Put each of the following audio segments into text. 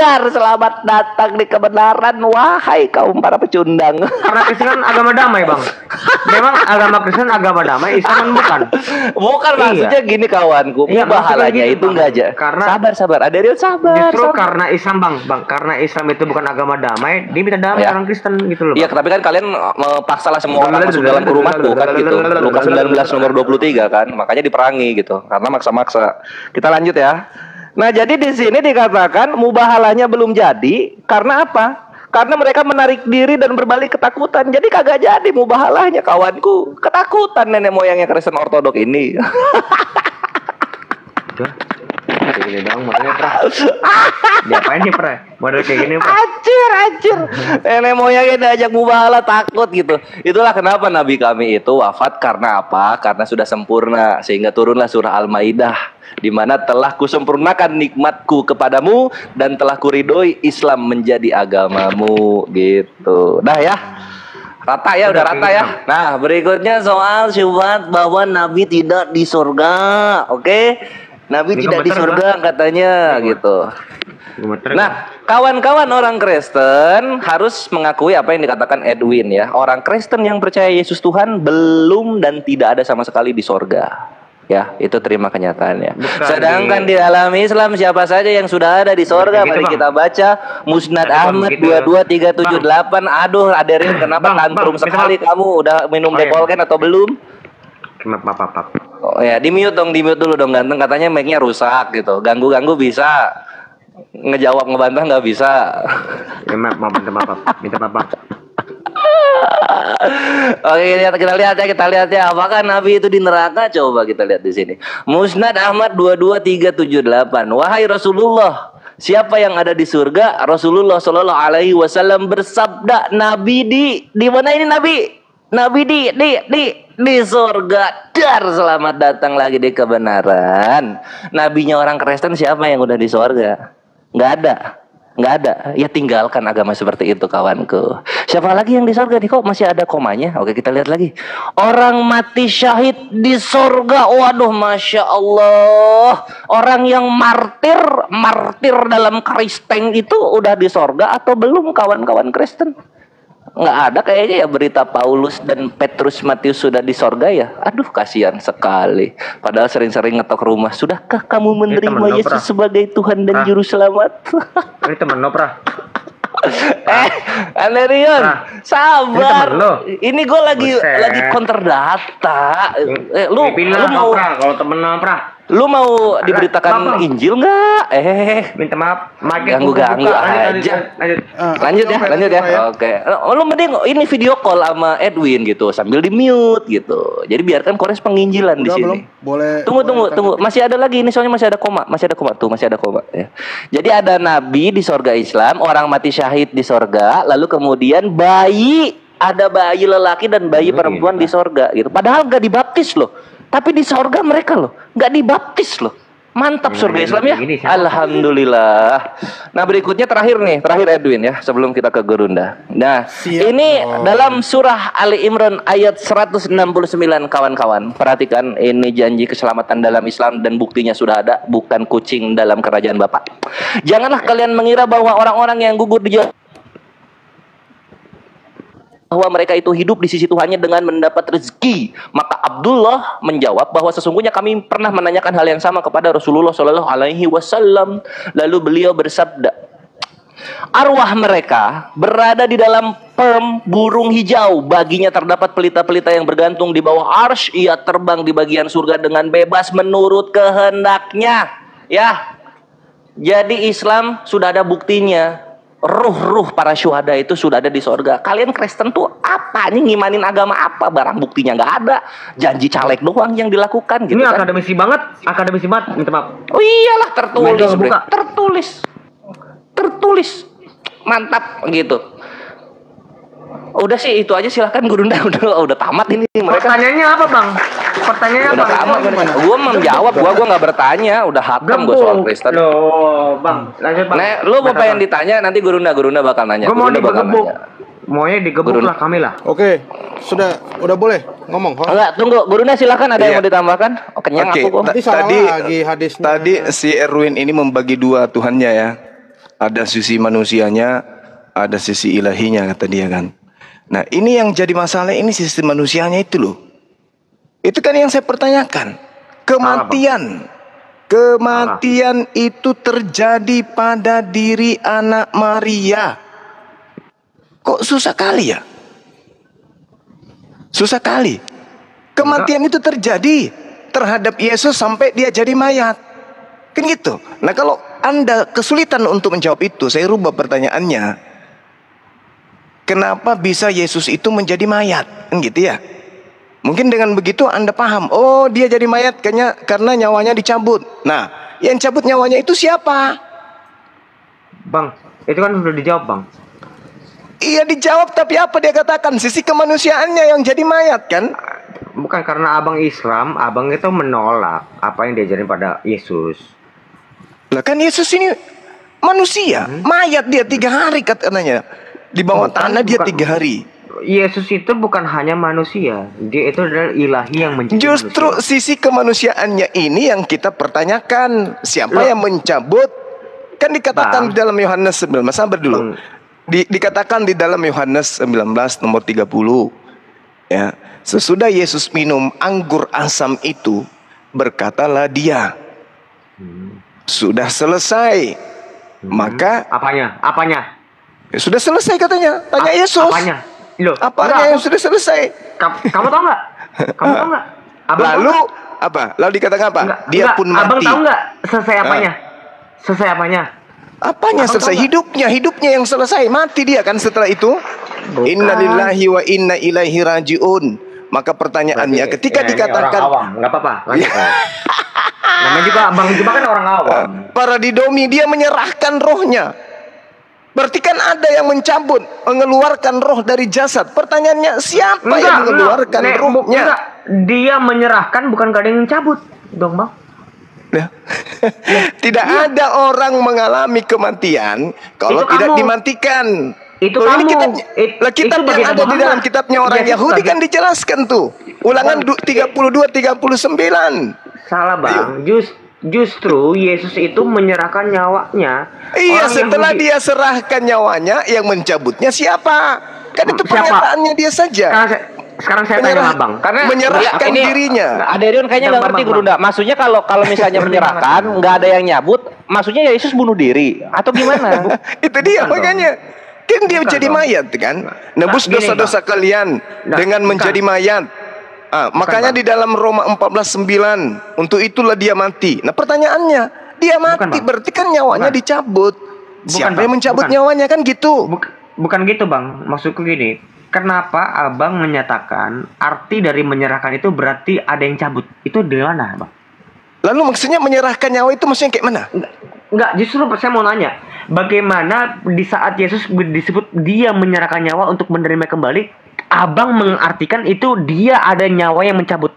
Dar, selamat datang di kebenaran, wahai kaum para pecundang. Karena Kristen kan agama damai, Bang. Memang agama Kristen agama damai, Islam bukan. Bukan maksudnya gini kawanku. Iya, Mubahalahnya gitu, itu Bang. enggak aja. Karena sabar. Ada real sabar. Justru sabar. karena Islam, Bang. Karena Islam itu bukan agama damai, dia minta damai orang Kristen gitu loh. Iya, tapi kan kalian paksalah semua orang masuk dalam rumahku kan gitu. Lukas 19 nomor 23 kan. Makanya diperangi gitu. Karena maksa-maksa. Kita lanjut ya. Nah, jadi di sini dikatakan mubahalahnya belum jadi karena apa? Karena mereka menarik diri dan berbalik ketakutan. Jadi kagak jadi mubahalahnya kawanku. Ketakutan nenek moyangnya Kristen Ortodok ini. Kayak gini dong, makanya pra. Diapain nih pra? Model kayak gini pra. Acir. Nenek moyangnya diajak mubahalah takut gitu. Itulah kenapa Nabi kami itu wafat karena apa? Karena sudah sempurna. Sehingga turunlah surah Al-Maidah, di mana telah kusempurnakan nikmatku kepadamu dan telah kuridhoi Islam menjadi agamamu gitu. Dah ya. Rata ya, udah rata ya. Nah, berikutnya soal syubhat bahwa Nabi tidak di surga. Oke? Nabi tidak di surga katanya gitu. Nah, kawan-kawan orang Kristen harus mengakui apa yang dikatakan Edwin ya. Orang Kristen yang percaya Yesus Tuhan belum dan tidak ada sama sekali di surga. Ya, itu terima kenyataannya. Sedangkan di dalam Islam siapa saja yang sudah ada di surga, mari kita baca Musnad Ahmad 22378. Aduh, Aderin kenapa tantrum sekali kamu? Udah minum Dekolgen atau belum? Pap. Oh ya, di mute dulu dong ganteng, katanya mic-nya rusak gitu. Ganggu bisa. Ngejawab ngebantah nggak bisa. Ya, maaf, minta maaf. Oke, kita lihat ya. Apakah Nabi itu di neraka? Coba kita lihat di sini. Musnad Ahmad 22378. Wahai Rasulullah, siapa yang ada di surga? Rasulullah Shallallahu Alaihi Wasallam bersabda, Nabi di mana ini Nabi? Nabi di surga. Dar, selamat datang lagi di kebenaran. Nabinya orang Kristen siapa yang udah di surga? Nggak ada. Ya tinggalkan agama seperti itu kawanku. Siapa lagi yang di surga nih, kok masih ada komanya? Oke, kita lihat lagi. Orang mati syahid di surga. Waduh, Masya Allah. Orang yang martir dalam Kristen itu udah di surga atau belum kawan-kawan Kristen? Nggak ada kayaknya ya berita Paulus dan Petrus Matius sudah di sorga ya. Aduh, kasihan sekali. Padahal sering-sering ngetok rumah. Sudahkah kamu menerima Yesus sebagai Tuhan dan Juru Selamat? Ini temen lo pra. Alerion, sabar. Ini gue lagi counter data. Lu mau kalau temen lo pra? Lu mau diberitakan Injil nggak? Minta maaf, ganggu aja. Lanjut ya. Oke. Lu mending ini video call sama Edwin gitu sambil di mute gitu. Jadi biarkan kores penginjilan di sini. Boleh. Tunggu. Masih ada lagi ini soalnya masih ada koma ya. Jadi ada nabi di sorga Islam, orang mati syahid di sorga, lalu kemudian ada bayi lelaki dan bayi perempuan di sorga gitu. Padahal nggak dibaptis loh. Tapi di surga mereka loh nggak dibaptis loh. Mantap surga Islam ya. Alhamdulillah. Nah, berikutnya terakhir Edwin ya, sebelum kita ke Gurunda. Nah, ini dalam surah Ali Imran ayat 169 kawan-kawan. Perhatikan, ini janji keselamatan dalam Islam dan buktinya sudah ada, bukan kucing dalam kerajaan Bapak. Janganlah kalian mengira bahwa orang-orang yang gugur di jalan bahwa mereka itu hidup di sisi Tuhannya dengan mendapat rezeki. Maka Abdullah menjawab bahwa sesungguhnya kami pernah menanyakan hal yang sama kepada Rasulullah Shallallahu Alaihi Wasallam. Lalu beliau bersabda, arwah mereka berada di dalam perm burung hijau. Baginya terdapat pelita-pelita yang bergantung di bawah arsy. Ia terbang di bagian surga dengan bebas menurut kehendaknya. Ya, jadi Islam sudah ada buktinya. Ruh para syuhada itu sudah ada di surga. Kalian Kristen tuh apa nih, ngimanin agama apa? Barang buktinya nggak ada. Janji caleg doang yang dilakukan gitu. Ini kan? Akademisi banget, minta maaf. Oh iyalah, tertulis. Mantap gitu. Udah sih itu aja, silahkan Gurunda. Udah tamat ini mereka. Pertanyaannya apa, Bang? Udah tamat. Gue menjawab, gue nggak bertanya. Udah hatam gue soal Kristen. Loh, Bang, lanjut Bang. Nah, lu mau pengen ditanya, nanti Gurunda bakal nanya. Gue mau digebuk. Maunya digebuk lah kami lah. Oke, udah boleh ngomong. Enggak, tunggu. Gurunda silakan, ada yang mau ditambahkan? Kenyang aku kok. Tadi si Erwin ini membagi dua Tuhannya ya. Ada sisi manusianya, ada sisi ilahinya kata dia kan. Nah ini yang jadi masalah, ini sisi manusianya itu loh. Itu kan yang saya pertanyakan. Kematian. Kematian itu terjadi pada diri anak Maria. Kok susah kali ya? Susah kali. Kematian itu terjadi terhadap Yesus sampai dia jadi mayat. Kan gitu. Nah kalau Anda kesulitan untuk menjawab itu, saya rubah pertanyaannya. Kenapa bisa Yesus itu menjadi mayat? Kan gitu ya. Mungkin dengan begitu Anda paham. Oh dia jadi mayat karena nyawanya dicabut. Nah yang cabut nyawanya itu siapa? Bang, itu kan sudah dijawab bang. Iya dijawab, tapi apa dia katakan? Sisi kemanusiaannya yang jadi mayat kan? Bukan karena abang Islam, abang itu menolak apa yang diajarin pada Yesus. Lah kan Yesus ini manusia, mayat dia 3 hari katanya. Di bawah tanah dia 3 hari. Yesus itu bukan hanya manusia, dia itu adalah ilahi yang menjadi Justru manusia. sisi kemanusiaannya ini yang kita pertanyakan. Siapa yang mencabut? Kan dikatakan di dalam Yohanes 19, sabar dulu. Dikatakan di dalam Yohanes 19 nomor 30. Ya, sesudah Yesus minum anggur asam itu, berkatalah dia, sudah selesai. Maka Apanya? ya, sudah selesai katanya. Tanya Yesus. Apanya? Loh, Apanya yang sudah selesai? Kamu tahu nggak? Kamu tahu nggak? Abang tahu Lalu nggak? apa? Lalu dikatakan apa? Enggak, Dia enggak. pun Abang mati. tahu nggak selesai apanya? Selesai apanya? Apanya Abang selesai? tahu Hidupnya yang selesai. Mati dia kan setelah itu. Bukan. Inna lillahi wa inna ilaihi rajiun. Maka pertanyaannya Berarti, ketika ya, ini dikatakan orang awam, nggak apa-apa. Lanjut. Namanya juga abang juga kan orang awam. para didomi, dia menyerahkan rohnya. Berarti kan ada yang mencabut, mengeluarkan roh dari jasad. Pertanyaannya siapa yang mengeluarkan rohnya? Enggak. Dia menyerahkan, bukan gak ada yang cabut dong bang. Ya. Tidak ada orang mengalami kematian kalau Itu tidak kamu. dimatikan. Itu Loh, ini kamu. kitab, kitab Itu yang bagaimana ada di dalam Muhammad? kitabnya orang Yesus Yahudi bagi- kan dijelaskan tuh. Ulangan 32-39. Salah bang. Justru Yesus itu menyerahkan nyawanya. Iya, Orang setelah Yahudi- dia serahkan nyawanya, yang mencabutnya siapa? Kan itu Siapa? pernyataannya dia saja. Sekarang saya tanya sama abang. Karena menyerahkan Ini- dirinya. Aderion kayaknya nggak ngerti guru ndak. Maksudnya kalau misalnya menyerahkan nggak ada yang nyabut, maksudnya Yesus bunuh diri atau gimana? Itu dia Bukan makanya. Kan dia Bukan jadi dong. mayat kan. Nebus gini, dosa-dosa kalian Nah, dengan bukan. menjadi mayat. Makanya Bang. di dalam Roma 14:9, untuk itulah dia mati. Nah pertanyaannya, dia mati Bang. berarti kan nyawanya Bukan. dicabut. Siapa Bang. yang mencabut Bukan. nyawanya kan gitu? Bukan gitu bang. Maksudku gini. Kenapa abang menyatakan arti dari menyerahkan itu berarti ada yang cabut? Itu di mana bang? Lalu maksudnya menyerahkan nyawa itu maksudnya kayak mana? Enggak, justru saya mau nanya, bagaimana di saat Yesus disebut dia menyerahkan nyawa untuk menerima kembali, abang mengartikan itu dia ada nyawa yang mencabut.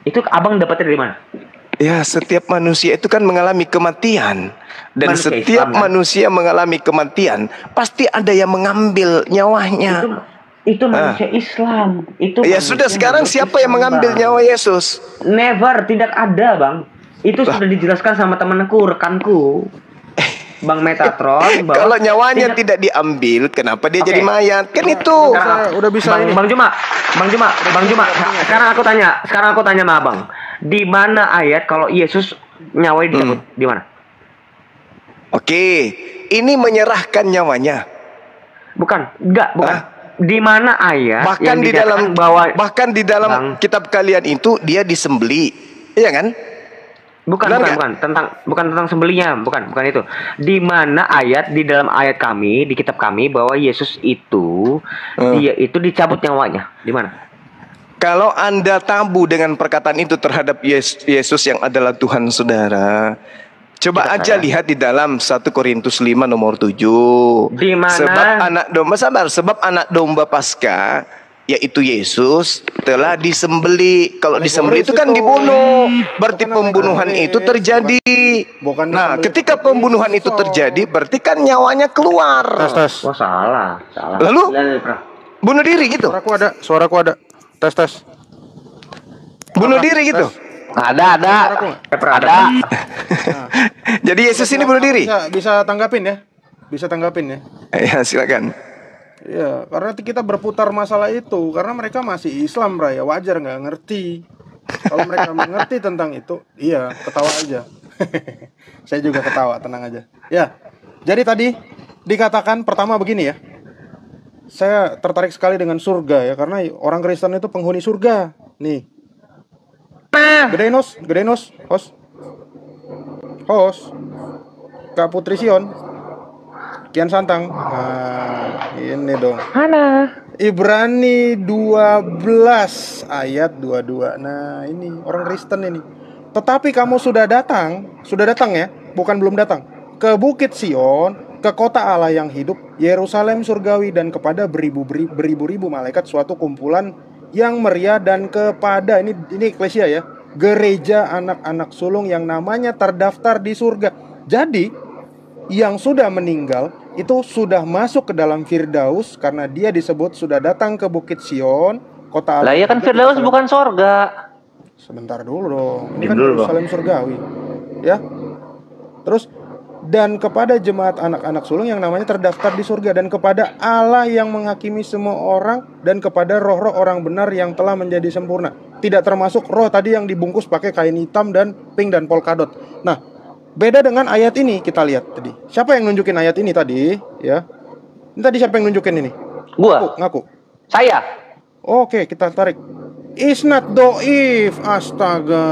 Itu abang dapatnya dari mana? Ya, setiap manusia itu kan mengalami kematian. Dan Manusia setiap Islam, kan? manusia mengalami kematian, pasti ada yang mengambil nyawanya. Itu manusia Islam. Itu Ya manusia sudah, sekarang manusia siapa yang Islam, mengambil Bang. nyawa Yesus? Never, tidak ada bang. Itu sudah dijelaskan sama temanku, rekanku, Bang Metatron. bahwa Kalau nyawanya tidak diambil, kenapa dia Oke. jadi mayat? Kan itu. Udah bisa Bang, ini. Bang Juma. Sekarang aku tanya sama Abang. Di mana ayat kalau Yesus nyawanya dicabut? Di mana? Oke, ini menyerahkan nyawanya. Bukan. Bukan. Hah? Di mana ayat Bahkan yang di dalam dikatakan bahwa Bang. kitab kalian itu dia disembeli. Iya kan? bukan Benar bukan nggak? bukan tentang sembelihnya, bukan itu. Di mana ayat di dalam ayat kami, di kitab kami bahwa Yesus itu dia itu dicabut nyawanya. Di mana? Kalau Anda tabu dengan perkataan itu terhadap Yesus yang adalah Tuhan saudara, coba Tidak aja salah. lihat di dalam 1 Korintus 5 nomor 7. Di mana? Sebab anak domba Paskah, yaitu Yesus, telah disembeli. Kalau disembeli itu kan dibunuh. Berarti pembunuhan itu terjadi. Bukan Nah, disembeli. ketika pembunuhan itu terjadi, berarti kan nyawanya keluar. Tes. Wah, salah. Lalu? Bunuh diri gitu. Suaraku ada. Tes. Bunuh diri gitu. Ada. Saudaraku nggak? Ada. Nah, Jadi Yesus ini bunuh diri. bisa tanggapin ya. Bisa tanggapin ya. Ya, silakan. Iya, karena kita berputar masalah itu karena mereka masih Islam, Bray. Ya wajar nggak ngerti. Kalau mereka mengerti tentang itu, iya, ketawa aja. Saya juga ketawa, tenang aja. Ya. Jadi tadi dikatakan pertama begini ya. Saya tertarik sekali dengan surga ya karena orang Kristen itu penghuni surga. Nih. Gedein host. Kak Putri Sion. Kian Santang. Nah, ini dong. Mana? Ibrani 12 ayat 22. Nah, ini orang Kristen ini. Tetapi kamu sudah datang ya, bukan belum datang, ke Bukit Sion, ke kota Allah yang hidup, Yerusalem surgawi, dan kepada beribu-ribu malaikat, suatu kumpulan yang meriah, dan kepada ini eklesia ya, gereja anak-anak sulung yang namanya terdaftar di surga. Jadi yang sudah meninggal itu sudah masuk ke dalam Firdaus karena dia disebut sudah datang ke Bukit Sion, kota Allah. Lah iya kan Firdaus bukan sorga. Sebentar dulu dong. Ini kan Yerusalem surgawi. Ya. Terus dan kepada jemaat anak-anak sulung yang namanya terdaftar di surga, dan kepada Allah yang menghakimi semua orang, dan kepada roh-roh orang benar yang telah menjadi sempurna. Tidak termasuk roh tadi yang dibungkus pakai kain hitam dan pink dan polkadot. Nah, beda dengan ayat ini, kita lihat tadi. Siapa yang nunjukin ayat ini tadi? Ya. Ini tadi siapa yang nunjukin ini? Gua. Ngaku. Saya. Oke, kita tarik. Isnat doif. Astaga.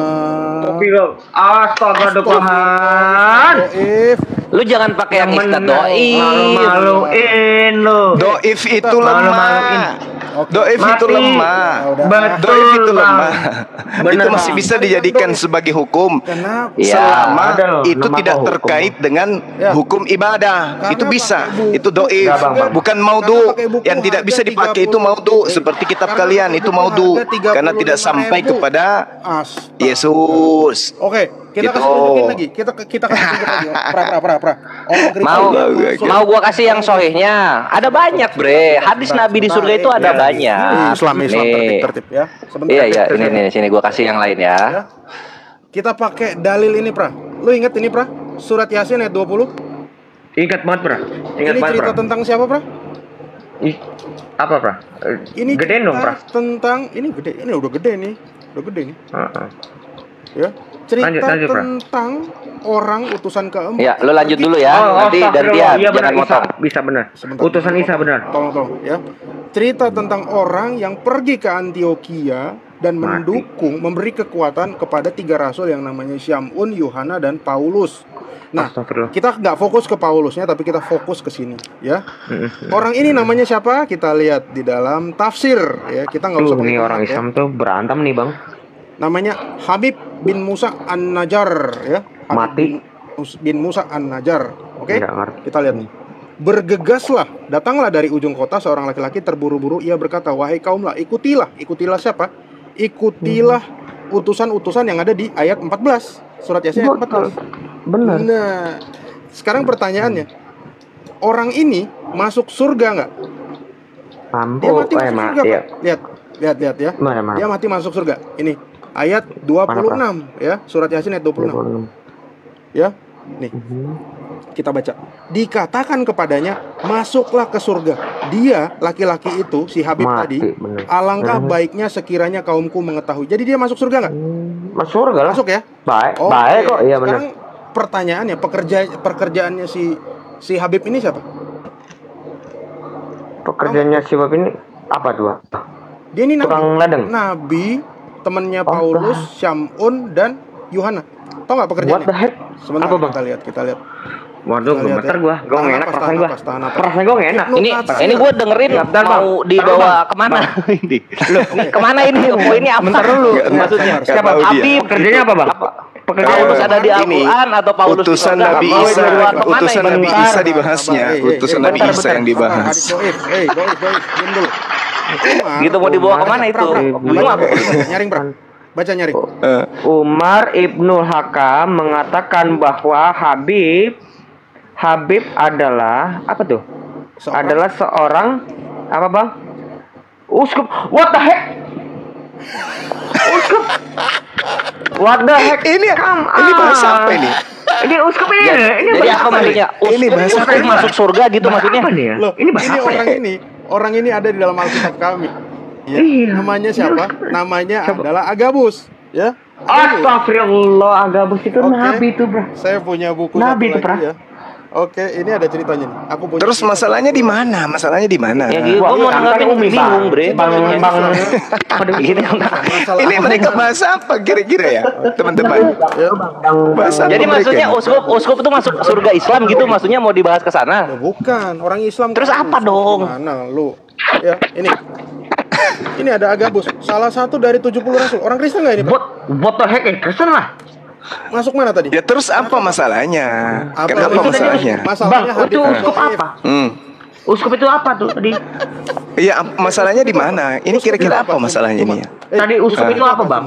Astaga Tuhan. Doif. Lu jangan pakai yang istat doi. Malu-maluin lu. Doif itu Malu-maluin. lemah. Oke. Doif itu Mati. lemah. Betul, Doif itu Bang. lemah. Bener, Itu masih Bang. bisa dijadikan sebagai hukum. Kenapa? Iya. Selama ada loh, itu lemah tidak kok hukum. terkait dengan Ya. hukum ibadah. Karena Itu bisa. pakai buku. Itu doif. Enggak, Bang. Bukan Karena maudhu. pakai buku Yang tidak bisa harga dipakai itu 30. maudhu. Seperti kitab Karena kalian pakai itu buku maudhu. harga Karena tidak sampai 35.000. kepada Astaga. Yesus. Oke, kita Gitu. kasih tunjukin lagi. Kita kasih tunjuk lagi. Pra. Orang Kristen Mau yang masuk. mau gua kasih yang sohihnya. Ada banyak, Bre. Hadis Nabi di surga itu ada banyak. Islam Nih. tertib ya. Sebentar. Iya, ini nih, sini gua kasih yang lain ya. Ya. Kita pakai dalil ini, Pra. Lu ingat ini, Pra? Surat Yasin ayat 20. Ingat banget, Pra. Ingat Ini banget, cerita Pra. tentang siapa, Pra? Ih, apa, Pra? Ini Gedein dong, cerita Pra. tentang ini gede. Ini udah gede nih. Udah gede nih. Heeh. Ya. Cerita Lanjut, Pra. tentang orang utusan keempat. Ya, lu lanjut Pergi- dulu ya. Nanti astagfirullah. gantian, Iya benar, jangan Isa. motong. Bisa benar. Sebentar. Utusan Isa benar. Tolong ya. Cerita tentang orang yang pergi ke Antioquia dan Mati. memberi kekuatan kepada 3 rasul yang namanya Syamun, Yohana, dan Paulus. Nah, Astagfirullah. kita nggak fokus ke Paulusnya, tapi kita fokus ke sini, ya. Orang ini namanya siapa? Kita lihat di dalam tafsir, ya. Kita nggak usah Tuh, nih pakai orang tempat, ya. Islam tuh berantem nih, Bang. Namanya Habib bin Musa An-Najjar, ya. Habib Mati. bin Musa An-Najjar. Oke? Nggak ngerti. Kita lihat nih. Bergegaslah, datanglah dari ujung kota seorang laki-laki terburu-buru. Ia berkata, wahai kaumlah, ikutilah siapa? Ikutilah utusan-utusan yang ada di ayat 14. Surat Yasin ayat 14. Benar. Nah, sekarang pertanyaannya, orang ini masuk surga nggak? Dia mati masuk surga, iya. Pak. Lihat ya. Mana. Dia mati masuk surga. Ini ayat 26 ya, surat Yasin ayat 26. Ya. Nih, kita baca. Dikatakan kepadanya, masuklah ke surga. Dia, laki-laki itu, si Habib Mati, tadi, bener. alangkah baiknya sekiranya kaumku mengetahui. Jadi dia masuk surga nggak? Masuk surga lah. Masuk ya? Baik, Oke. baik kok. Iya benar. Sekarang pertanyaannya, pekerjaannya si Habib ini siapa? Pekerjaannya si Bapak ini apa tuh? Dia ini Tukang ladang. Nabi, temannya Oh, Paulus, Syamun, dan Yohana. Tahu nggak pekerjaannya? What the heck? Sebentar, Apa, Bang? kita lihat. Waduh, Kita lihat gemeter ya. gua. Gua Tahan nggak enak napas, perasaan tahan gua. napas, tahan napas. Perasaan gua nggak enak. Ini gua dengerin Bentar, Bang. mau dibawa kemana ini? Loh, kemana ini? Oh, ini apa? Bentar dulu. Maksudnya Nggak tahu dia. Habib Pekerjaannya apa, Bang? Pekerjaan Paulus apa? ada di Ini, Al-Quran atau Paulus di utusan surga? Nabi Mau Isa, dibawa kemana utusan ini? Nabi Bentar. Isa dibahasnya, utusan Nabi bentar, Isa yang dibahas. Doif, diam dulu. Umar, Gitu mau dibawa kemana itu? Bingung aku. Nyaring, Bro. Baca nyaring. Umar Ibnul Hakam mengatakan bahwa Habib adalah apa tuh? Adalah seorang apa, Bang? Uskup. What the heck? Uskup. What the heck? Ini bahasa apa ini? Ini uskup ini. Jadi bahasa apa maksudnya? Ini bahasa Uskup apa? masuk surga gitu maksudnya? Apa nih ya? Loh, Ini bahasa apa ya? orang ini ada di dalam Alkitab kami. Ya. Iya. Namanya siapa? Namanya adalah Agabus, ya. Astagfirullah, Agabus itu Oke. nabi itu, bro. Saya punya buku Nabi satu itu, Pra. lagi ya. Oke, ini ada ceritanya nih. Aku punya. Terus masalahnya di mana? Masalahnya di mana? Ya gitu, gua mau nanggapin Umi, bingung, Bre. Bang. Gini, Masalah Ini mereka bahasa apa kira-kira ya, teman-teman? Bahasa jadi apa mereka maksudnya ini? uskup itu masuk surga Islam gitu maksudnya mau dibahas ke sana. Bukan, orang Islam. Terus apa dong? Mana lu? Ya, ini. Ini ada Agabus, salah satu dari 70 rasul. Orang Kristen nggak ini, Pak? What the heck? Kristen lah. Masuk mana tadi? Ya terus apa masalahnya? Apa? Kenapa Itu masalahnya? Masalahnya Bang, itu hadis uskup dhaif. apa? Hmm. Uskup itu apa tuh tadi? Iya, masalahnya di mana? Ini kira-kira apa masalahnya ini? Tadi uskup itu apa, Bang?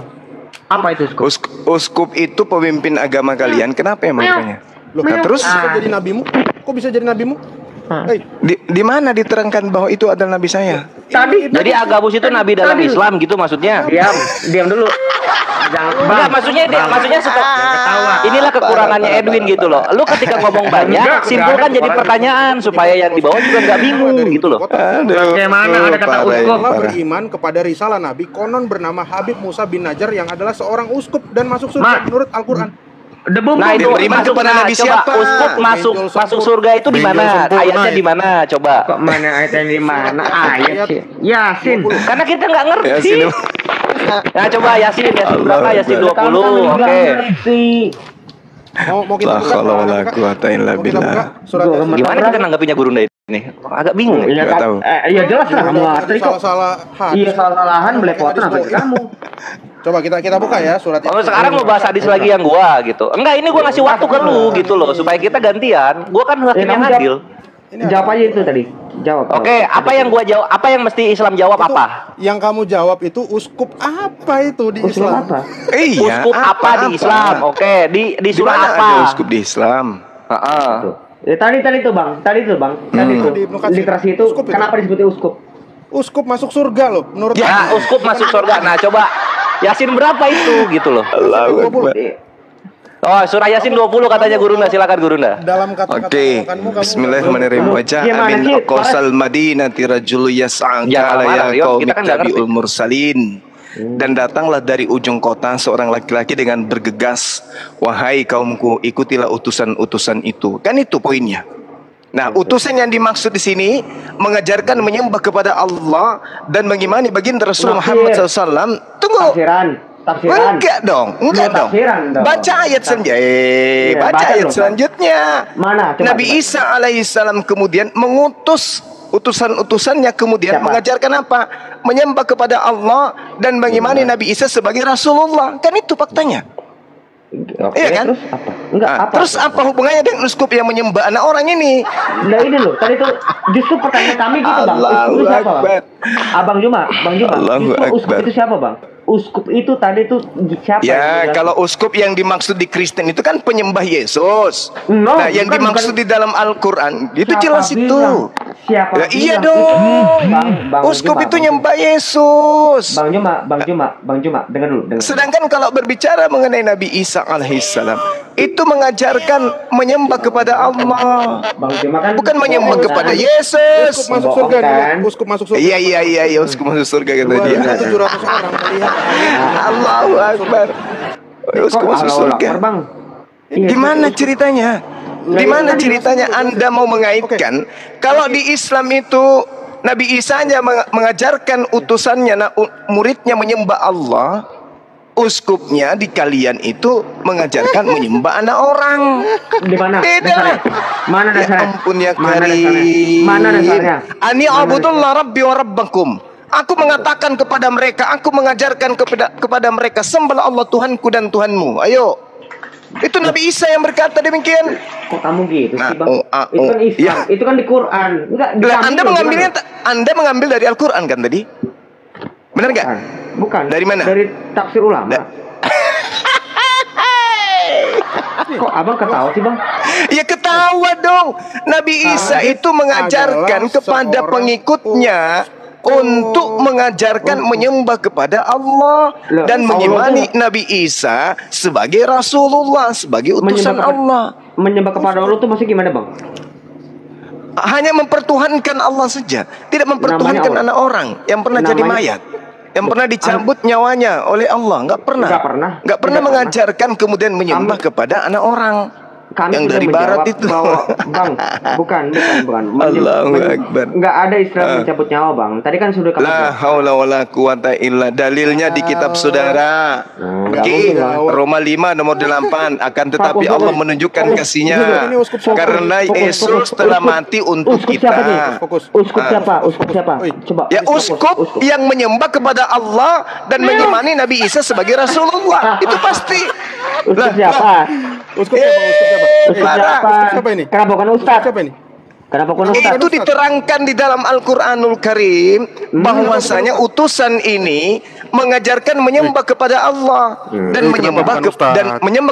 Apa itu uskup? Uskup itu pemimpin agama kalian. Kenapa emang rupanya? Loh, Nah, terus bisa jadi nabimu? Kok bisa jadi nabimu? Hei, di mana diterangkan bahwa itu adalah nabi saya? Jadi Agabus itu nabi dalam Islam gitu maksudnya. Diam dulu. Jangan, Enggak, maksudnya suka inilah kekurangannya Edwin gitu loh. Lu ketika ngomong banyak, simpulkan jadi pertanyaan supaya yang di bawah juga nggak bingung gitu loh. Bagaimana ada kata parah, uskup? Allah parah. beriman kepada risalah Nabi konon bernama Habib Musa bin Najjar yang adalah seorang uskup dan masuk surga menurut Al-Quran. Debu. Nah itu Beriman masuk kepada Nabi coba siapa? uskup masuk surga itu di mana? Ayatnya di mana? Coba. Kok mana ayatnya di mana? Ayat sih. Yasin. Karena kita nggak Ya, ngerti. sini. Nah coba Yasin berapa? Yasin 20. Oke. Mau kita La buka? haula wala quwata illa Mau kita buka billah. surat Yasin? Gimana kita nanggapinya Gurunda ini? Agak bingung. Iya Nggak kan? tahu. Iya jelas lah kamu ngerti kok. Salah-salah hadis. Iya salah-salahan belepotan apa Hadis kamu? Coba kita buka ya surat Oh, Yasin. sekarang mau bahas hadis lagi yang gua gitu. Enggak, ini gua ngasih waktu ke lu gitu loh supaya kita gantian. Gua kan hakim yang kamu jawab. adil. Jawab aja itu tadi. Jawab. Oke, apa yang gua jawab? Apa yang mesti Islam jawab Itu apa? Yang kamu jawab itu uskup apa itu di Uskup Islam? apa? Iya. Uskup apa di Islam? Oke, di Di surah mana apa? ada uskup di Islam? Heeh. Tuh. Ya, tadi tuh bang, tadi tuh Di Ibnu Katsir. literasi itu Uskup itu. kenapa disebutnya uskup? Uskup masuk surga loh menurut Ya, uskup masuk surga. Nah, coba Yasin berapa itu gitu loh. Allahu Akbar. Oh, surah Yasin 20 katanya Gurunda, silakan Gurunda. dalam kata-kata Oke, kamu Bismillahirrahmanirrahim. Wajah Gimana min sih? aqsal madinati rajul yas'a Jangan qala marah, ya Rio. qaumi Kita kan nggak tabi'ul mursalin. Dan datanglah dari ujung kota seorang laki-laki dengan bergegas, wahai kaumku, ikutilah utusan-utusan itu. Kan itu poinnya. Nah, utusan yang dimaksud di sini mengajarkan menyembah kepada Allah dan mengimani baginda Rasul Muhammad SAW. Tunggu. Tafsiran. Enggak dong. Tafsiran dong. Baca ayat selanjutnya. Iya, Baca baca ayat dong, selanjutnya. Mana? Coba, Nabi coba. Isa alaihissalam kemudian mengutus utusan-utusannya kemudian Siapa? mengajarkan apa? Menyembah kepada Allah dan mengimani Nabi Isa sebagai Rasulullah. Kan itu faktanya. Oke, Iya kan? Terus apa? Enggak Nah, apa? terus apa hubungannya dengan uskup yang menyembah anak orang ini? Nah ini loh, tadi tuh justru pertanyaan kami gitu bang. Allahu Uskup itu siapa bang? Akbar. Bang Juma. Allahu Justru uskup Akbar. itu siapa bang? Uskup itu tadi tuh siapa? Ya, yang kalau uskup yang dimaksud di Kristen itu kan penyembah Yesus. No, Nah, yang bukan, dimaksud bukan. di dalam Al-Quran itu Siapa jelas bilang? itu. Siapa? Ya, iya bilang? dong. Bang Uskup Juma, itu Bang nyembah Yesus. Bang Juma, dengar dulu. Sedangkan kalau berbicara mengenai Nabi Isa alaihissalam, itu mengajarkan menyembah kepada Allah, Bang Juma kan bukan menyembah bohong, kepada kan? Yesus. Uskup masuk Bohong, surga nih, kan? uskup masuk surga. Iya, uskup masuk surga kata dia. 2.700 orang melihat Allahu Akbar. Uskup masuk Allahu surga. Akbar, Bang. Iya, Gimana ceritanya? Gimana Tadi ceritanya Anda mau mengaitkan kalau di Islam itu Nabi Isa hanya mengajarkan utusannya, muridnya menyembah Allah, uskupnya di kalian itu mengajarkan menyembah anak orang. Di mana? Beda. Dasarnya? Mana Ya dasarnya? ampun ya Mana Karim. dasarnya? Mana dasarnya? Ani abudullah rabbi wa rabbakum. Aku mengatakan kepada mereka, aku mengajarkan kepada mereka, sembahlah Allah Tuhanku dan Tuhanmu. Ayo. Itu Nabi Isa yang berkata demikian. Kok kamu gitu Nah, sih bang? oh, Itu kan Islam, ya. itu kan di Quran. Enggak, di Lah, kami Anda loh, mengambilnya, gimana? Anda mengambil dari Al-Quran kan tadi? Benar nggak? Bukan. Dari mana? Dari tafsir ulama. Da- Kok abang ketawa sih bang? Ya ketawa dong. Nabi Isa itu mengajarkan adalah kepada seorang pengikutnya untuk mengajarkan menyembah kepada Allah Loh, dan Allah mengimani Nabi Isa sebagai Rasulullah, sebagai utusan Allah. Menyembah kepada Allah tuh maksudnya gimana, Bang? Hanya mempertuhankan Allah saja, tidak mempertuhankan Namanya Allah. anak orang yang pernah jadi Namanya- mayat, yang pernah dicabut nyawanya oleh Allah. Nggak pernah Nggak pernah. mengajarkan kemudian menyembah kepada anak orang. Kami Yang sudah dari barat menjawab itu. bahwa, Bang, bukan. Allahu Akbar. Enggak ada istilah mencabut nyawa, Bang. Tadi kan sudah kamu La jawab. haula wala quwata illa. Dalilnya di kitab saudara. nggak Oke, mungkin, Bang. Roma 5 nomor 8. Akan tetapi Pak, Allah Uskup. menunjukkan Ini kasihnya uskup siapa? karena Fokus, Yesus fokus, telah uskup. mati untuk Uskup siapa nih? kita. Fokus. Uskup siapa? Uskup siapa? Oi. Coba. Ya fokus, uskup yang menyembah kepada Allah dan mengimani Nabi Isa sebagai Rasulullah. Itu pasti. Uskup siapa? Uskup siapa? Uskup siapa? Uskup Parah. siapa? Uskup siapa ini? Kenapa bukan Uskup Ustaz? siapa ini? Kenapa bukan Ustaz? Itu diterangkan di dalam Al-Quranul Karim bahwasanya utusan ini mengajarkan menyembah kepada Allah dan menyembah bukan Ustaz?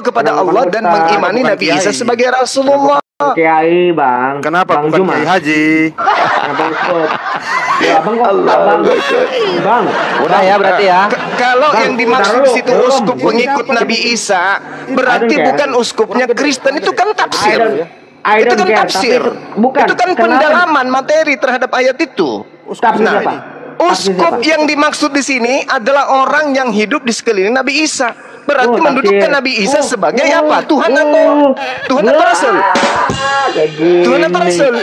kepada Kenapa Allah bukan dan Ustaz? mengimani Bukan Nabi Kiai. Isa sebagai Rasulullah. Kiai, Bang. Kenapa Bang bukan Juma. Kiai Haji? Kenapa Uskup? Ya, Abang kok Bang. Udah ya berarti ya. Kalau Bang, yang dimaksud bentar di situ dulu, uskup belum. pengikut Nabi Isa berarti I don't care. bukan uskupnya Kristen, itu kan tafsir. I Itu don't kan care, tafsir. tapi itu- bukan. Itu kan Kenapa? pendalaman materi terhadap ayat itu. Tafsir Nah, siapa? Tafsir uskup siapa? yang dimaksud di sini adalah orang yang hidup di sekeliling Nabi Isa. Berarti Oh, mendudukkan tafsir. Nabi Isa Oh, sebagai oh, apa? Tuhan atau oh. Tuhan atau Rasul? Kayak gini. Tuhan atau Rasul?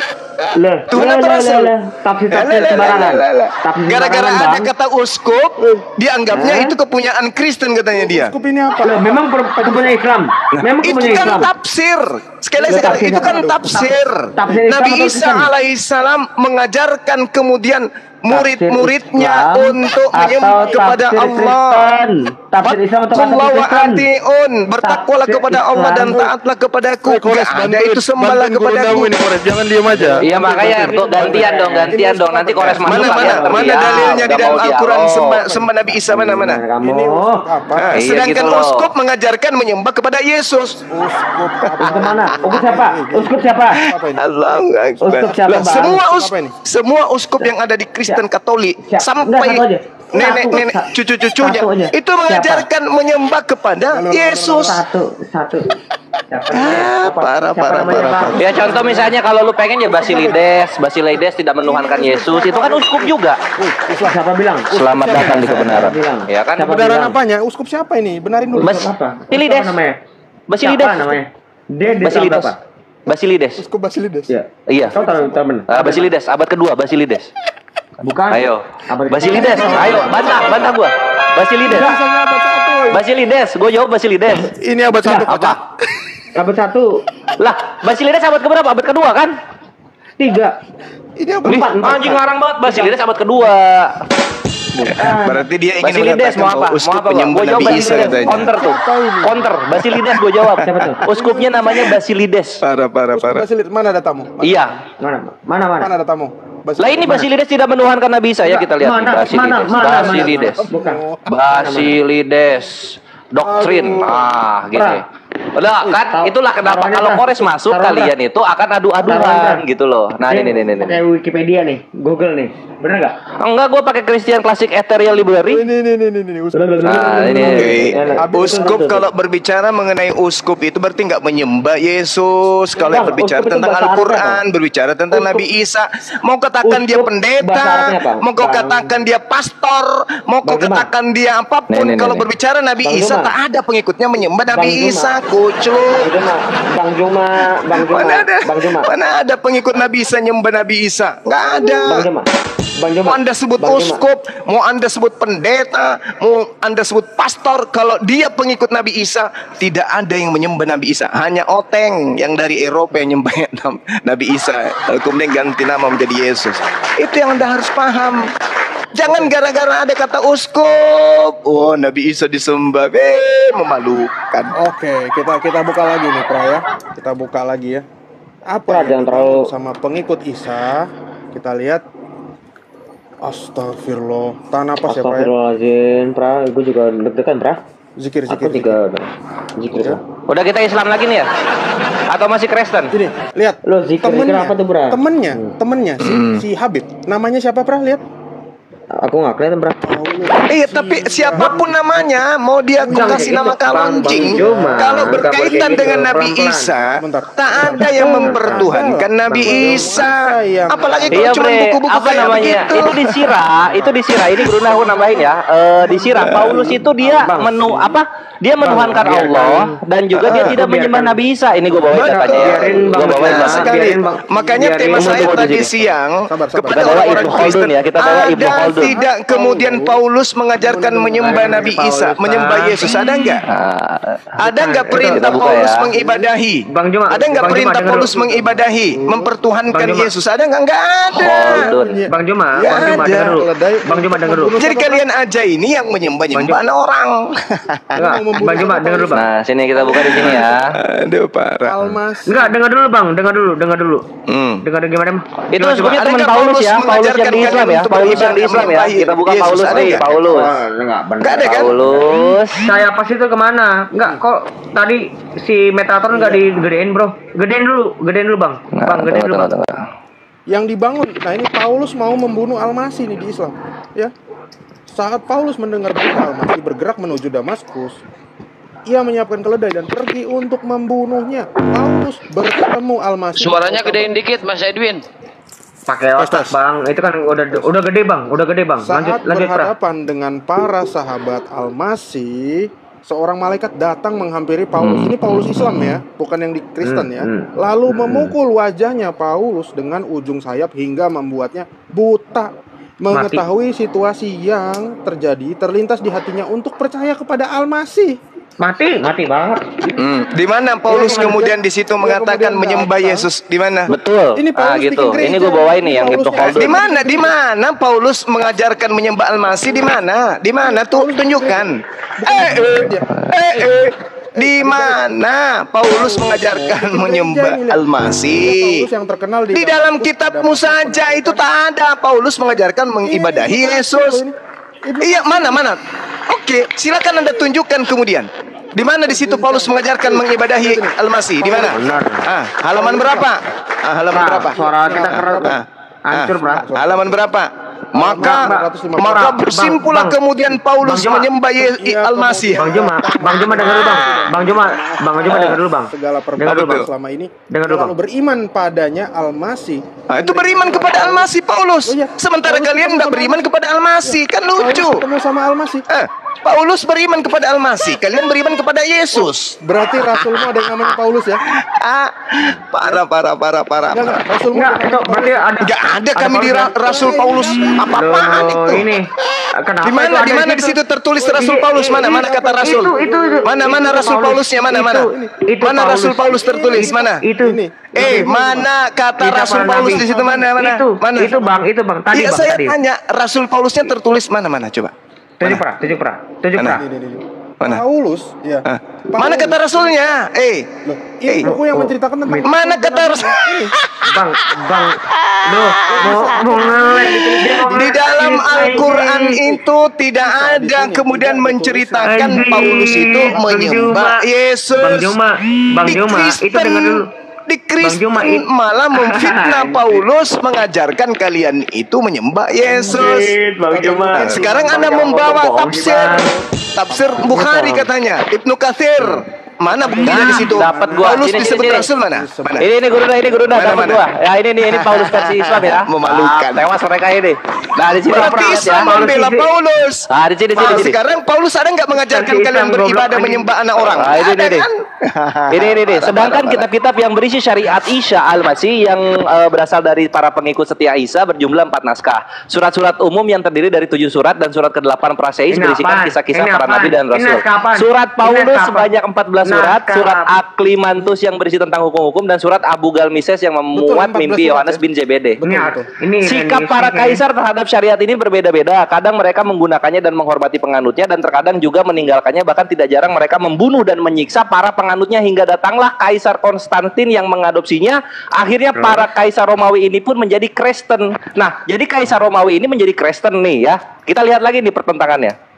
Lah, Tuhan lah, atau lah, Rasul? lah. Tafsir-tafsir Lah, lah, sembarangan. lah, lah. Tafsir Gara-gara sembarangan, ada Bang. kata uskup, dianggapnya Hah? itu kepunyaan Kristen katanya dia. Uskup ini apa? Lah, memang kepunyaan Islam. Memang Itu kepunyaan kan Islam. tafsir. Sekali lagi Itu saya katakan, tafsir itu kan apa? tafsir. Tafsir Islam Nabi atau Isa Kristen? alaihissalam mengajarkan kemudian murid-muridnya Islam untuk atau menyembah kepada tafsir Allah. Kristen? Tafsir Islam atau tafsir Wattaqullah wa Kristen? atiun. Bertakwalah Tafsir kepada Allah dan Islam. taatlah kepadaku. Kores, Gak ada itu sembahlah bantuin guru kepadaku. Dawu ini, Kores. Jangan diam aja. Iya makanya tuh gantian dong. Nanti Kores masuk Mana pakai yang mana dia. dalilnya di Nggak dalam mau Al-Quran dialog. sembah Nabi Isa mana? Kamu. Ini uskup apa? Nah, Iya, sedangkan gitu loh. uskup mengajarkan menyembah kepada Yesus. Uskup apa? Uskup mana? Uskup siapa? Uskup siapa? Apa ini? Allahu Akbar. Uskup siapa, Lah, Bang? Apa ini? semua uskup yang ada di Kristen Katolik Siapa? sampai Enggak, satu aja. nenek-nenek Satu. cucu-cucunya Satu aja. itu mengajarkan menyembah kepada Yesus. Satu. Parah. Ya contoh misalnya kalau lu pengen ya Basilides tidak menuhankan Yesus, itu kan uskup juga. Siapa bilang? Selamat datang di kebenaran. Bilang. Ya kan? Siapa Kebenaran bilang? apanya? Uskup siapa ini? Benarin dulu. Apa? Basilides. Siapa namanya? Basilides. Siapa namanya? Dia tahun Basilides. berapa? Basilides. Uskup Basilides. Iya. Iya. Kau tahu benar? Basilides abad kedua Basilides. Bukan. Ayo. Apa- Basilides. Ayo, bantah gua. Basilides. Biasanya abad 1. Basilides, gua jawab Basilides. Ini abad 1 Apa? Abad 1, Lah, Basilides abad keberapa? Abad kedua kan? 3. Ini abad Ih, anjing ngarang banget Basilides abad kedua. Berarti dia ingin Basilides mau mengatakan apa? bahwa uskup Mau apa? penyembah Gua jawab Nabi Isa Basilides. katanya. Counter tuh. Counter. Basilides gua jawab. Siapa tuh? Uskupnya namanya Basilides. Parah. Basilides. Mana datamu? Iya. Mana? Mana datamu? Lah ini Basilides tidak menuhankan Nabi Isa ya, kita lihat nih, Basilides. Bukan. Basilides. Doktrin. Ah, gitu. Udah kan, itulah kenapa Taruhannya, kalau Pras. Kores masuk Taruhan, kalian itu akan adu-aduan Taruhan. gitu loh. Nah, ini. Pakai Wikipedia nih, Google nih. Bener nggak? Enggak, gue pakai Christian Classic Ethereal Library. Ini. Uskup. Nah, ini. Oke. Uskup kalau berbicara mengenai uskup itu berarti nggak menyembah Yesus. Kalau Bang, berbicara uskup itu tentang bahasa Arabnya, Al-Quran, berbicara tentang Uskup- Nabi Isa, mau katakan dia Uskup bahasa pendeta, Arabnya apa? mau kau Bang. katakan dia pastor, mau kau Bang Juma. katakan dia apapun, Nih. kalau berbicara Nabi Bang Isa Juma. tak ada pengikutnya menyembah Nabi Bang Juma. Isa, kucluk. Bang Juma. Mana ada pengikut Nabi Isa nyembah Nabi Isa? Nggak ada. Bang Juma. Mau Anda sebut Bang Juma. uskup, mau Anda sebut pendeta, mau Anda sebut pastor, kalau dia pengikut Nabi Isa, tidak ada yang menyembah Nabi Isa. Hanya oteng yang dari Eropa yang nyembah Nabi Isa, kemudian ganti nama menjadi Yesus. Itu yang Anda harus paham. Jangan gara-gara ada kata uskup, oh Nabi Isa disembah, memalukan. Oke, kita buka lagi nih, Pra ya. Kita buka lagi ya. Apa Pra, jangan terlalu- sama pengikut Isa? Kita lihat. Astagfirullah. Tahan napas ya, Pra ya. Astagfirullahaladzim, Pra. Gue juga deg-degan, Pra. Zikir. Aku juga zikir. Udah kita Islam lagi nih ya? Atau masih Kristen? Ini, lihat. Lo zikir apa tuh, Pra? Temennya si Habib. Namanya siapa, Pra? Lihat. Aku nggak kelihatan berapa. Iya, tapi siapapun namanya, mau dia aku Bang, kasih itu nama kalonjing, Bang Joma. kalau Nggak berkaitan boleh kayak dengan gitu. Nabi Pelan-pelan. Isa, Bentar. tak ada yang mempertuhankan Nabi Isa. Apalagi kalau Iya cuma bre, buku-buku apa kayak namanya? begitu. Itu di Sirah. Ini Guruna aku nambahin ya. Di Sirah Paulus itu dia dia menuhankan biarkan. Allah dan juga dia tidak biarkan. menyembah Nabi Isa. Ini gue bawain datanya ya. Biarin, Bang. Gue bawain Benar datanya. sekali. Biarin, Bang. Makanya Biarin. tema saya Tunggu tadi di sini. siang Sabar. kepada Kita bawa orang-orang Ibnu Khaldun Kristen, ya, kita bawa Ibnu ada Khaldun. tidak kemudian Paulus mengajarkan menyembah Paulus, Nabi Isa, Pak. menyembah Yesus, ada enggak? Ada enggak Bukan. perintah Kita buka Paulus ya. mengibadahi? Bang Joma, Ada enggak Bang Joma, perintah dengar Paulus dulu. mengibadahi, mempertuhankan Bang Joma. Yesus? Ada enggak? Enggak ada. Khaldun. Bang Joma, Ya Bang Joma ada. dengar dulu. Keledai Bang Joma dengar dulu. Jadi kalian aja ini yang menyembah-nyembah Bang anak orang. Enggak, Bang Joma dengar dulu, Bang. Nah, sini kita buka di sini ya. Aduh parah. Almas. Enggak, dengar dulu, Bang. Dengar dulu. Dengar gimana, Bang? Itu Coba, sebenarnya Ada teman nggak Paulus Paulus ya, Paulus yang mengajarkan di Islam kalian ya, untuk Paulus yang di beribadah Islam ya. menyembah Kita buka Yesus, Paulus ada nih, nggak? Paulus. Enggak, benar. Nggak ada kan? Paulus. Saya pas itu kemana? Enggak, kok tadi si Metatron enggak digedein, Bro? Gedein dulu, Bang. Nah, Bang, gedein dulu, Bang. Yang dibangun. Nah, ini Paulus mau membunuh Al-Masih nih di Islam, ya. Saat Paulus mendengar berita Al-Masih bergerak menuju Damaskus, ia menyiapkan keledai dan pergi untuk membunuhnya. Paulus bertemu Al-Masih. Suaranya gedein dikit Mas Edwin. Pakai otak, Bang. Itu kan udah gede, Bang. Saat Lanjut, Pra. berhadapan dengan para sahabat Al-Masih, seorang malaikat datang menghampiri Paulus. Ini Paulus Islam ya, bukan yang di Kristen ya. Lalu memukul wajahnya Paulus dengan ujung sayap hingga membuatnya buta. Mengetahui situasi yang terjadi, terlintas di hatinya untuk percaya kepada Al-Masih. Mati banget. Di mana Paulus Dia kemudian di situ dia mengatakan kemudian menyembah datang. Yesus? Di mana? Betul. Ini Paulus gitu. bikin gereja. Ini gue bawain nih yang Ini Ibnu Paulusnya. Khaldun. Di mana Paulus mengajarkan menyembah Al-Masih? Di mana tuh tunjukkan. Di mana Paulus mengajarkan menyembah Al-Masih? Paulus yang terkenal Di dalam kitabmu saja itu tak ada Paulus mengajarkan mengibadahi Yesus. Iya, mana? Oke, silakan Anda tunjukkan kemudian. Di mana di situ Paulus mengajarkan mengibadahi Al-Masih? Di mana? Halaman berapa? Halaman berapa? Suara kita keren. Hancur, Bro. Halaman berapa? Maka Bang, bersimpulah Bang. kemudian Paulus Bang Joma. menyembah Al-Masih. Bang Joma dengar dulu, Bang. Bang Joma dengar dulu, Bang. Segala Dengar dulu, perbedaan Bang. selama ini Dengar dulu, lalu beriman padanya Al-Masih. Nah, itu beriman kepada Al-Masih Paulus. Oh iya. Sementara Paulus kalian ketemu nggak sama beriman kepada Al-Masih, kan lucu. Paulus ketemu sama Al-Masih. Paulus beriman kepada Al-Masih, kalian beriman kepada Yesus. Berarti rasulmu ada yang namanya Paulus ya? Parah. Enggak, rasulmu Enggak, ada itu berarti ada. Nggak ada kami di Paulus, Rasul Paulus. Apa-apaan Loh, itu? ini kenapa Di mana? itu ada Di mana di situ tertulis Rasul Iya, Paulus? Mana kata Rasul? Itu. Mana Rasul Paulusnya? Mana? Itu Mana Rasul Paulus tertulis? Mana? Itu. Mana kata Kita Rasul para Paulus nabi. di situ? Mana? Itu, Bang. Tadi, Iya, Bang, saya tadi. tanya Rasul Paulusnya tertulis mana? Coba. Tujuh pra. Mana? Ini. Mana? Paulus, ya. Mana kata Rasulnya? Loh, ini buku yang menceritakan tentang Mana kata Rasul? Bang. Loh, mau ngelek. Di dalam Al-Quran itu tidak ada kemudian menceritakan Paulus itu menyembah Yesus. Bang Di Joma, itu Kristen, dengar dulu. di Bang Kristen Joma, malah memfitnah Paulus mengajarkan kalian itu menyembah Yesus. Bang Joma. Sekarang Anda membawa tafsir Bukhari katanya, Ibnu Katsir. Mana buktinya di situ? Dapat gua. Paulus Sini, disebut sini. Rasul mana? Mana? Ini guru Mana, dapat mana? gua. Ya ini Paulus versi Islam ya. Memalukan. Tewas mereka ini. Nah di sini Berarti Paulus Islam membela Paulus. Ah di sini. Sekarang Paulus ada nggak mengajarkan Versi kalian Islam, beribadah goblok, menyembah anak orang? Ah, ini, Ada ini. kan? Ini. Sedangkan kitab-kitab yang berisi syariat Isa Al-Masih yang berasal dari para pengikut setia Isa berjumlah 4 naskah. Surat-surat umum yang terdiri dari 7 surat dan surat ke-8 Praseis Ini berisikan apaan? kisah-kisah Ini para apaan? nabi dan Ini rasul. naskah apaan? Surat Ini Paulus naskah apa? sebanyak 14 surat, Naskah surat apa? Aklimantus yang berisi tentang hukum-hukum dan surat Abu Galmises yang memuat 14 mimpi surat, Yohanes ya? bin Zebede. Ini Sikap para kaisar terhadap syariat ini berbeda-beda. Kadang mereka menggunakannya dan menghormati penganutnya dan terkadang juga meninggalkannya. Bahkan tidak jarang mereka membunuh dan menyiksa para penganutnya hingga datanglah Kaisar Konstantin yang mengadopsinya. Akhirnya para kaisar Romawi ini pun menjadi Kristen. Nah, jadi kaisar Romawi ini menjadi Kristen nih ya. Kita lihat lagi nih pertentangannya.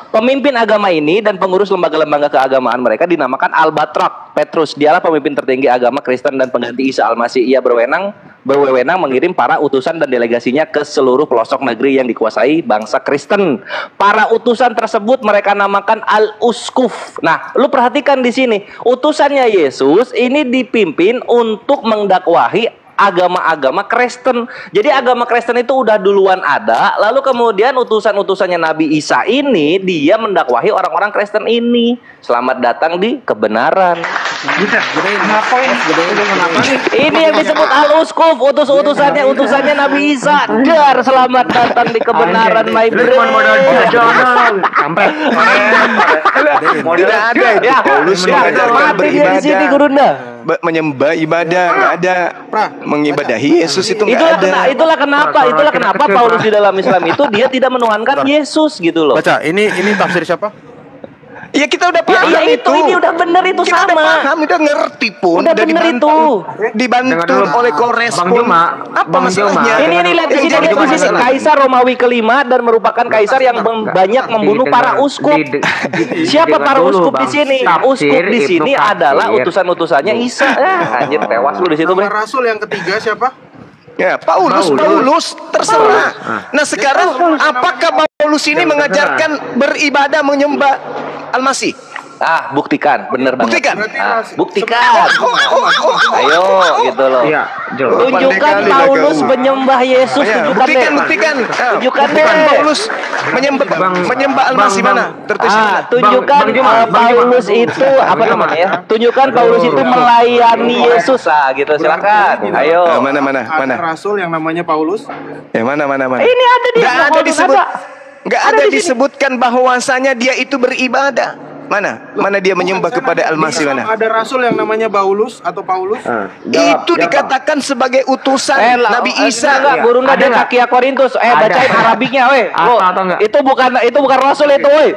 Pemimpin agama ini dan pengurus lembaga-lembaga keagamaan mereka dinamakan Al-Batraq Petrus. Dialah pemimpin tertinggi agama Kristen dan pengganti Isa Al-Masih. Ia berwenang berwenang mengirim para utusan dan delegasinya ke seluruh pelosok negeri yang dikuasai bangsa Kristen. Para utusan tersebut mereka namakan al-uskuf. Nah, lu perhatikan di sini, utusannya Yesus ini dipimpin untuk mendakwahi agama-agama Kristen. Jadi agama Kristen itu udah duluan ada, lalu kemudian utusan-utusannya Nabi Isa ini dia mendakwahi orang-orang Kristen ini. Selamat datang di kebenaran. Bisa. Ngapain? Ini yang disebut al-uskuf, utusannya Nabi Isa. Dar, selamat datang di kebenaran, my Cuma modal jajan. Sampai. Tidak ada itu. Ya, Paulus mengajarkan mati dia di beribadah, sini, Gurunda. menyembah ibadah, nggak ada. Mengibadahi Yesus itu nggak ada. Itulah kenapa Paulus di dalam Islam itu dia tidak menuhankan Yesus gitu loh. Baca, ini tafsir siapa? Ya kita udah paham Ya itu, ini udah bener itu kita sama. udah paham, udah ngerti pun. Udah bener dibantu, itu. dibantu Dengar dulu, oleh korespon. Bang Juma, Apa Bang Juma. masalahnya? Ini lihat di Yang sini, jadi lihat di sini. masalah. Kaisar Romawi kelima dan merupakan kaisar yang banyak membunuh para uskup. Siapa para uskup di sini? Uskup di sini adalah utusan-utusannya Isa. Anjir, tewas lu di situ, Nama Bre. rasul yang ketiga siapa? Ya, Paulus terserah. Nah, sekarang apakah Paulus ini mengajarkan beribadah menyembah Al-Masih? Buktikan, bener banget. Buktikan. Buktikan. Ayo, gitu loh. Iya, Jo. Tunjukkan Pandai kali Paulus kau. menyembah Yesus. Ya, Tunjukkan deh. buktikan. Tunjukkan deh. Paulus menyembah Al-Masih mana? Tertulis di mana? Tunjukkan Bang Juma, Paulus itu apa namanya ya? Tunjukkan Paulus itu melayani Yesus. Gitu, silakan. Ayo. Mana? Ada rasul yang namanya Paulus. Mana? Ini ada di Nggak ada Paulus, disebut. ada. Nggak Ada ada di sini. disebutkan bahwasanya dia itu beribadah. Mana dia menyembah kepada Al-Masih mana? Ada rasul yang namanya Paulus atau Paulus. Itu dikatakan sebagai utusan Nabi Isa. Enggak, guru enggak Ada ada nggak? Kakia Korintus. Ada. Bacain Arabiknya, weh. Apa atau enggak? Itu bukan rasul itu, weh.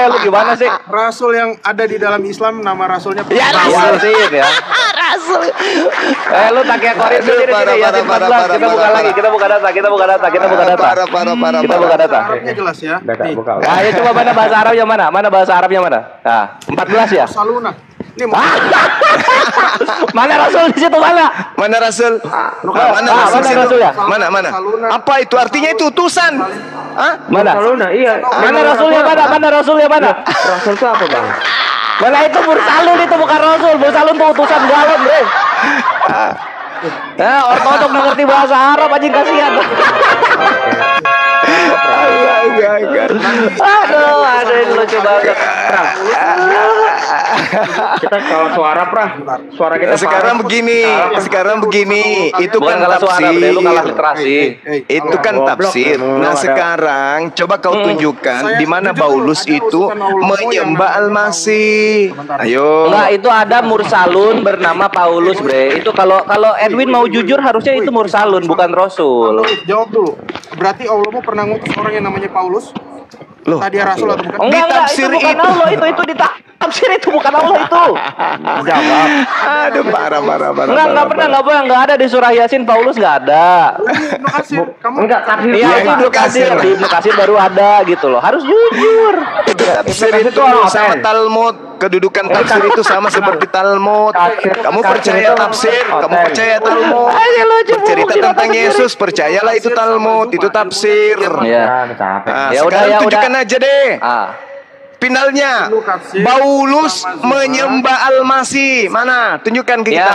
Lu gimana sih? Rasul yang ada di dalam Islam nama rasulnya Ya, rasul ya. Rasul. Lu Kakia Korintus Aduh, ini parah, Yasin parah, 14. parah, Kita buka parah, lagi, kita buka data. Parah. Kita buka data. Kita buka data. Arabnya jelas ya. Nih, Nah, ayo coba mana bahasa Arabnya mana? Mana bahasa Arabnya mana? Nah, 14 ya? Saluna. Ini Mana rasul di situ mana? Mana rasul? mana situ? rasul ya? Mana? Apa itu artinya itu utusan? Hah? Mana? Saluna, iya. Mana rasulnya mana? Mana rasulnya mana? Rasul itu apa, Bang? Mana itu mursalun itu bukan rasul. Mursalun itu utusan galon, Bre. Nah, ortodok nggak ngerti bahasa Arab anjing kasihan. Aduh, ini lucu banget. Kita kalau suara, suara kita Sekarang begini, itu Bukan kan kalah suara, Bre, lu kalah tafsir. literasi. Itu kan tafsir. Nah, sekarang coba kau tunjukkan di mana Paulus itu menyembah Al-Masih. Ayo. Enggak, itu ada mursalun bernama Paulus, Bre. Itu kalau Edwin mau jujur harusnya itu mursalun bukan rasul. Jawab dulu. Berarti Allah mau pernah ngutus orang yang namanya Paulus? Loh, Tadi rasul atau bukan? Enggak, itu Ditafsir bukan itu. Allah, itu ditafsir itu bukan Allah itu. Jawab. Aduh, parah. Enggak ada di surah Yasin Paulus enggak ada. Ibnu Katsir, kamu Enggak, tafsir. Iya, Iya, itu Ibnu Katsir. Di Ibnu Katsir baru ada gitu loh. Harus jujur. Tafsir itu sama Talmud. Kedudukan tafsir itu sama seperti Talmud. Kamu percaya tafsir, kamu percaya Talmud. Bercerita tentang Yesus, percayalah itu Talmud, itu tafsir. Iya. Nah, Ya udah, sekarang ya tunjukkan aja deh. Finalnya, Paulus menyembah Al-Masih. Mana? Tunjukkan ke kita.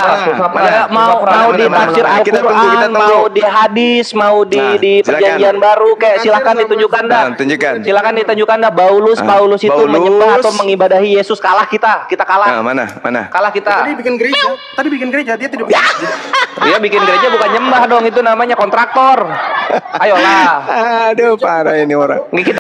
Ya, mau di tafsir Kita tunggu, kita Al-Quran, tunggu. mau di hadis, mau di silakan. perjanjian baru, kayak silakan ditunjukkan dah. Nah, tunjukkan. Silakan ditunjukkan dah. Paulus itu Paulus. menyembah atau mengibadahi Yesus. Kalah kita kalah. Nah, mana? Kalah kita. tadi bikin gereja, dia tidak bikin gereja. Dia bikin gereja bukan nyembah dong, itu namanya kontraktor. Ayolah. Aduh, parah ini orang. Kita